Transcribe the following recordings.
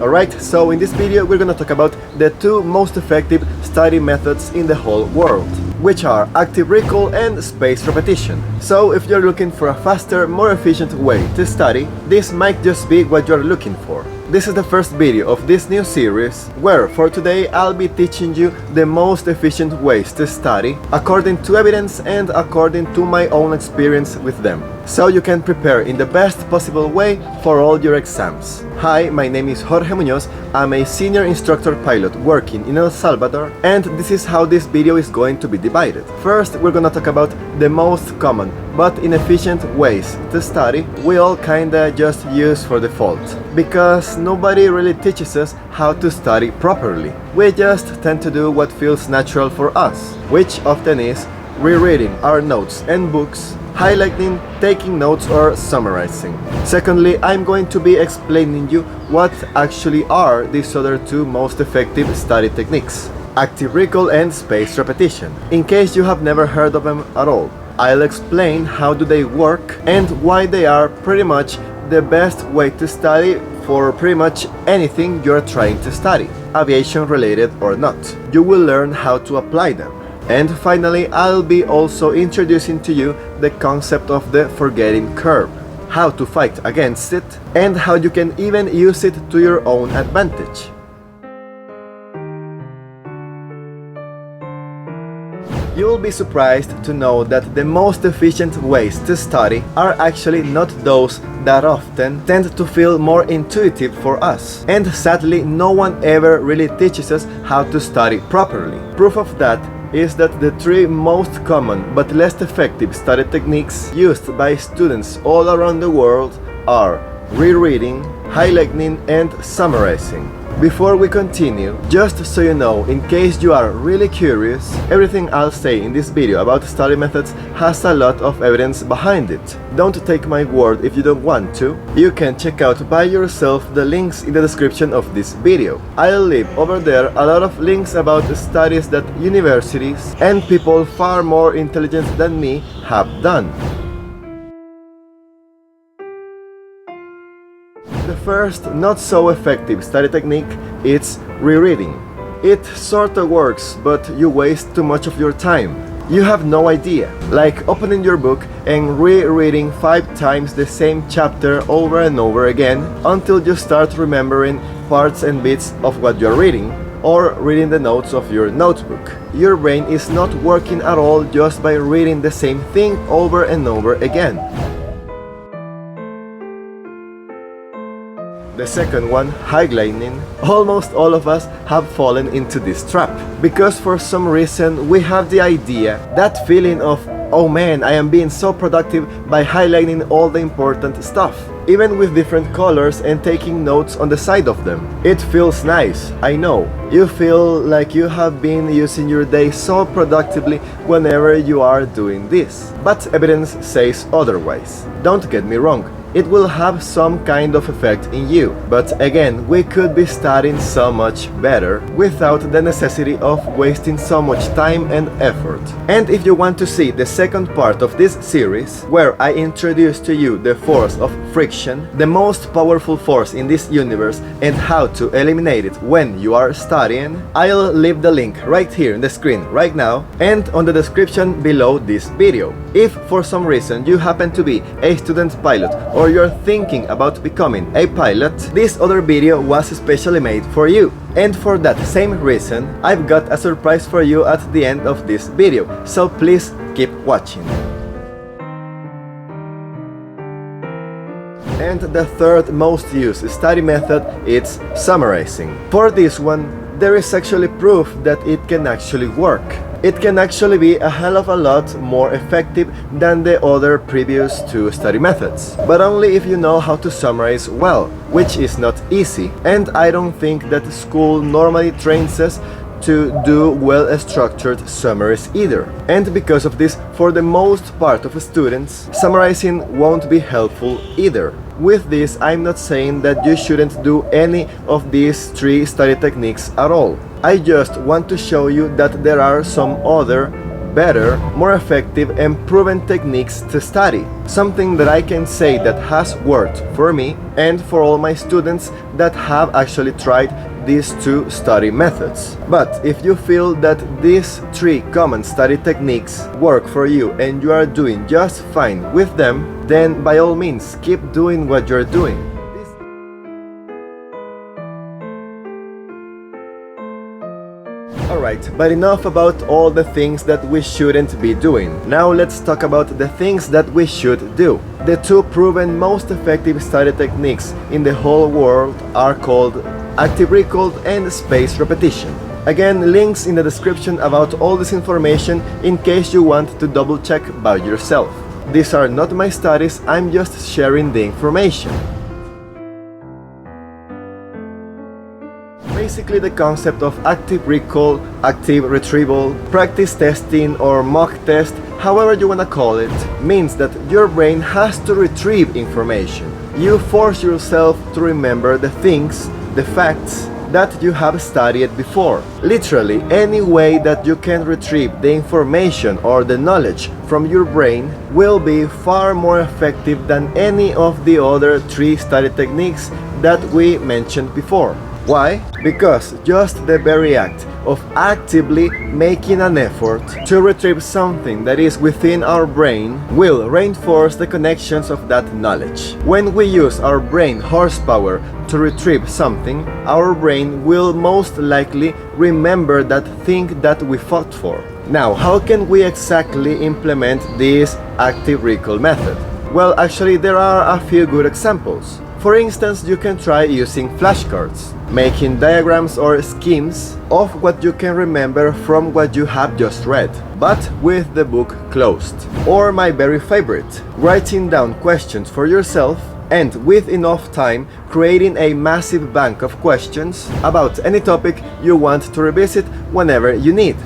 Alright, so in this video we're gonna talk about the two most effective study methods in the whole world, which are active recall and spaced repetition. So if you're looking for a faster, more efficient way to study, this might just be what you're looking for. This is the first video of this new series, where for today I'll be teaching you the most efficient ways to study, according to evidence and according to my own experience with them, so you can prepare in the best possible way for all your exams. Hi, my name is Jorge Muñoz, I'm a senior instructor pilot working in El Salvador, and this is how this video is going to be divided. First, we're gonna talk about the most common but inefficient ways to study we all kinda just use for default, because nobody really teaches us how to study properly. We just tend to do what feels natural for us, which often is rereading our notes and books, highlighting, taking notes, or summarizing. Secondly, I'm going to be explaining you what actually are these other two most effective study techniques: active recall and spaced repetition, in case you have never heard of them at all. I'll explain how do they work and why they are pretty much the best way to study for pretty much anything you're trying to study, aviation related or not. You will learn how to apply them. And finally, I'll be also introducing to you the concept of the forgetting curve, how to fight against it, and how you can even use it to your own advantage. You'll be surprised to know that the most efficient ways to study are actually not those that often tend to feel more intuitive for us. And sadly, no one ever really teaches us how to study properly. Proof of that is that the three most common but less effective study techniques used by students all around the world are rereading, highlighting, and summarizing. Before we continue, just so you know, in case you are really curious, everything I'll say in this video about study methods has a lot of evidence behind it. Don't take my word if you don't want to. You can check out by yourself the links in the description of this video. I'll leave over there a lot of links about studies that universities and people far more intelligent than me have done. The first, not so effective study technique is rereading. It sorta works, but you waste too much of your time. You have no idea, like opening your book and rereading 5 times the same chapter over and over again until you start remembering parts and bits of what you're reading, or reading the notes of your notebook. Your brain is not working at all just by reading the same thing over and over again. The second one, highlighting. Almost all of us have fallen into this trap, because for some reason we have the idea, that feeling of, oh man, I am being so productive by highlighting all the important stuff, even with different colors and taking notes on the side of them. It feels nice, I know. You feel like you have been using your day so productively whenever you are doing this. But evidence says otherwise. Don't get me wrong. It will have some kind of effect in you, but again, we could be studying so much better without the necessity of wasting so much time and effort. And if you want to see the second part of this series, where I introduce to you the force of friction, the most powerful force in this universe, and how to eliminate it when you are studying, I'll leave the link right here in the screen right now and on the description below this video. If for some reason you happen to be a student pilot or you're thinking about becoming a pilot, this other video was especially made for you. And for that same reason, I've got a surprise for you at the end of this video, so please keep watching. And the third most used study method is summarizing. For this one, there is actually proof that it can actually work. It can actually be a hell of a lot more effective than the other previous two study methods, but only if you know how to summarize well, which is not easy, and I don't think that school normally trains us to do well-structured summaries either. And because of this, for the most part of students, summarizing won't be helpful either. With this, I'm not saying that you shouldn't do any of these three study techniques at all. I just want to show you that there are some other better, more effective and proven techniques to study. Something that I can say that has worked for me and for all my students that have actually tried these two study methods. But if you feel that these three common study techniques work for you and you are doing just fine with them, then by all means keep doing what you're doing. Alright, but enough about all the things that we shouldn't be doing. Now let's talk about the things that we should do. The two proven most effective study techniques in the whole world are called active recall and spaced repetition. Again, links in the description about all this information in case you want to double check by yourself. These are not my studies, I'm just sharing the information. Basically, the concept of active recall, active retrieval, practice testing or mock test, however you wanna call it, means that your brain has to retrieve information. You force yourself to remember the things, the facts that you have studied before. Literally, any way that you can retrieve the information or the knowledge from your brain will be far more effective than any of the other three study techniques that we mentioned before. Why? Because just the very act of actively making an effort to retrieve something that is within our brain will reinforce the connections of that knowledge. When we use our brain horsepower to retrieve something, our brain will most likely remember that thing that we fought for. Now, how can we exactly implement this active recall method? Well, actually there are a few good examples. For instance, you can try using flashcards, making diagrams or schemes of what you can remember from what you have just read, but with the book closed. Or my very favorite, writing down questions for yourself and with enough time creating a massive bank of questions about any topic you want to revisit whenever you need.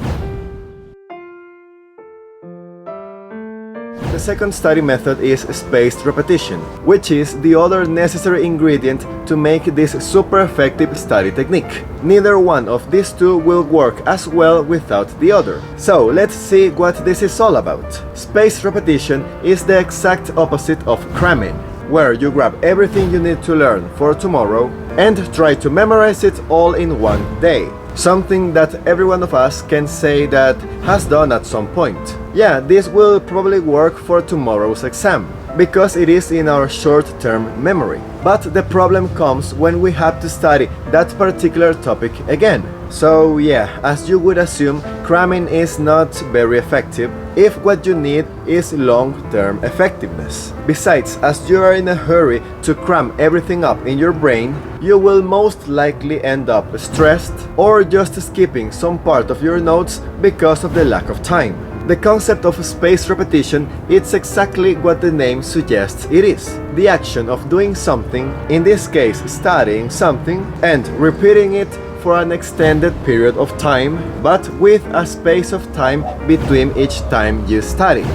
The second study method is spaced repetition, which is the other necessary ingredient to make this super effective study technique. Neither one of these two will work as well without the other. So let's see what this is all about. Spaced repetition is the exact opposite of cramming, where you grab everything you need to learn for tomorrow and try to memorize it all in one day. Something that every one of us can say that has done at some point. Yeah, this will probably work for tomorrow's exam, because it is in our short-term memory. But the problem comes when we have to study that particular topic again. So yeah, as you would assume, cramming is not very effective if what you need is long-term effectiveness. Besides, as you are in a hurry to cram everything up in your brain, you will most likely end up stressed or just skipping some part of your notes because of the lack of time. The concept of spaced repetition is exactly what the name suggests it is. The action of doing something, in this case studying something, and repeating it for an extended period of time, but with a space of time between each time you study.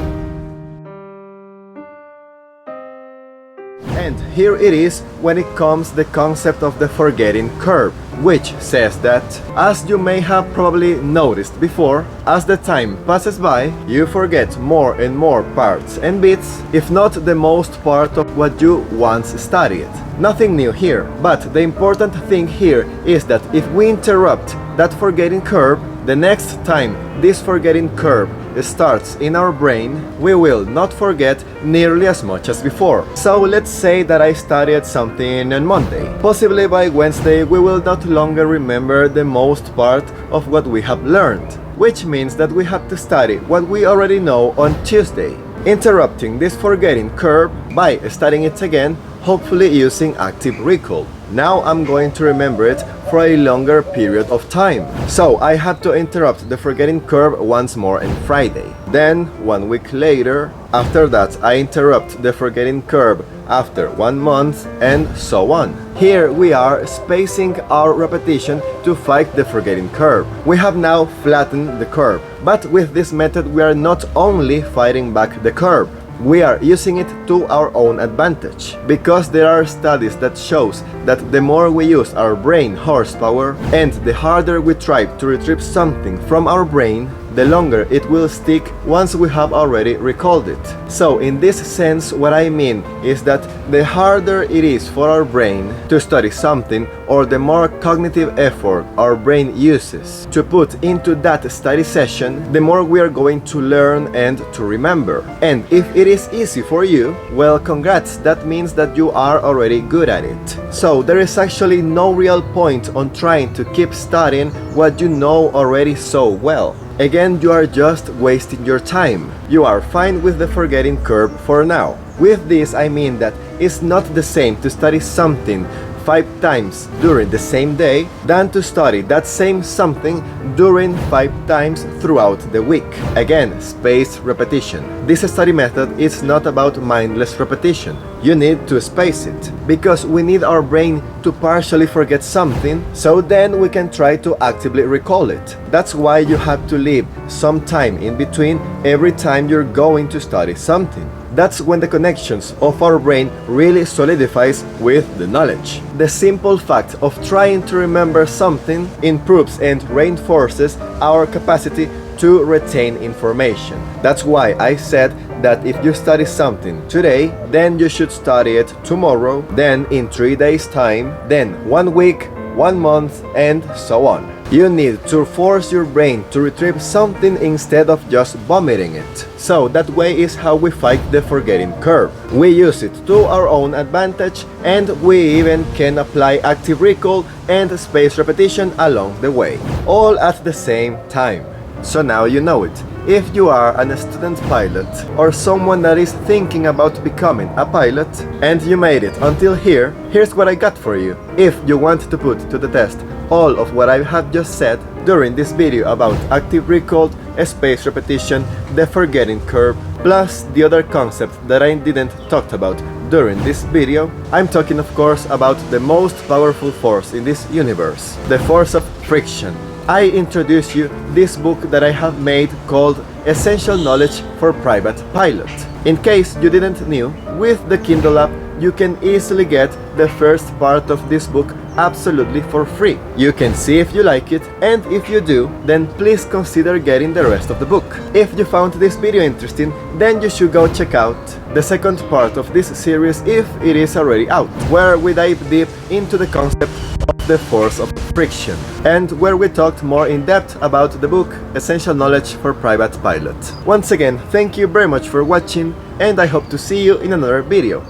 And here it is when it comes the concept of the forgetting curve, which says that, as you may have probably noticed before, as the time passes by, you forget more and more parts and bits, if not the most part of what you once studied. Nothing new here, but the important thing here is that if we interrupt that forgetting curve, the next time this forgetting curve starts in our brain, we will not forget nearly as much as before. So let's say that I studied something on Monday. Possibly by Wednesday we will not longer remember the most part of what we have learned, which means that we have to study what we already know on Tuesday, interrupting this forgetting curve by studying it again, hopefully using active recall. Now I'm going to remember it for a longer period of time. So I have to interrupt the forgetting curve once more on Friday. Then 1 week later, after that I interrupt the forgetting curve after 1 month, and so on. Here we are spacing our repetition to fight the forgetting curve. We have now flattened the curve, but with this method we are not only fighting back the curve, we are using it to our own advantage, because there are studies that shows that the more we use our brain horsepower and the harder we try to retrieve something from our brain, the longer it will stick once we have already recalled it. So in this sense, what I mean is that the harder it is for our brain to study something, or the more cognitive effort our brain uses to put into that study session, the more we are going to learn and to remember. And if it is easy for you, well, congrats, that means that you are already good at it. So there is actually no real point on trying to keep studying what you know already so well. Again, you are just wasting your time. You are fine with the forgetting curve for now. With this, I mean that it's not the same to study something 5 times during the same day than to study that same something during 5 times throughout the week. Again, spaced repetition. This study method is not about mindless repetition. You need to space it, because we need our brain to partially forget something, so then we can try to actively recall it. That's why you have to leave some time in between every time you're going to study something. That's when the connections of our brain really solidifies with the knowledge. The simple fact of trying to remember something improves and reinforces our capacity to retain information. That's why I said that if you study something today, then you should study it tomorrow, then in 3 days' time, then 1 week, 1 month, and so on. You need to force your brain to retrieve something instead of just vomiting it. So that way is how we fight the forgetting curve. We use it to our own advantage, and we even can apply active recall and spaced repetition along the way, all at the same time. So now you know it. If you are a student pilot or someone that is thinking about becoming a pilot and you made it until here, here's what I got for you. If you want to put to the test all of what I have just said during this video about active recall, spaced repetition, the forgetting curve, plus the other concepts that I didn't talk about during this video, I'm talking of course about the most powerful force in this universe, the force of friction. I introduce you this book that I have made called Essential Knowledge for Private Pilot. In case you didn't know, with the Kindle app you can easily get the first part of this book absolutely for free. You can see if you like it, and if you do, then please consider getting the rest of the book. If you found this video interesting, then you should go check out the second part of this series if it is already out, where we dive deep into the concept of the force of friction, and where we talked more in depth about the book Essential Knowledge for Private Pilot. Once again, thank you very much for watching, and I hope to see you in another video.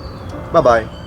Bye bye.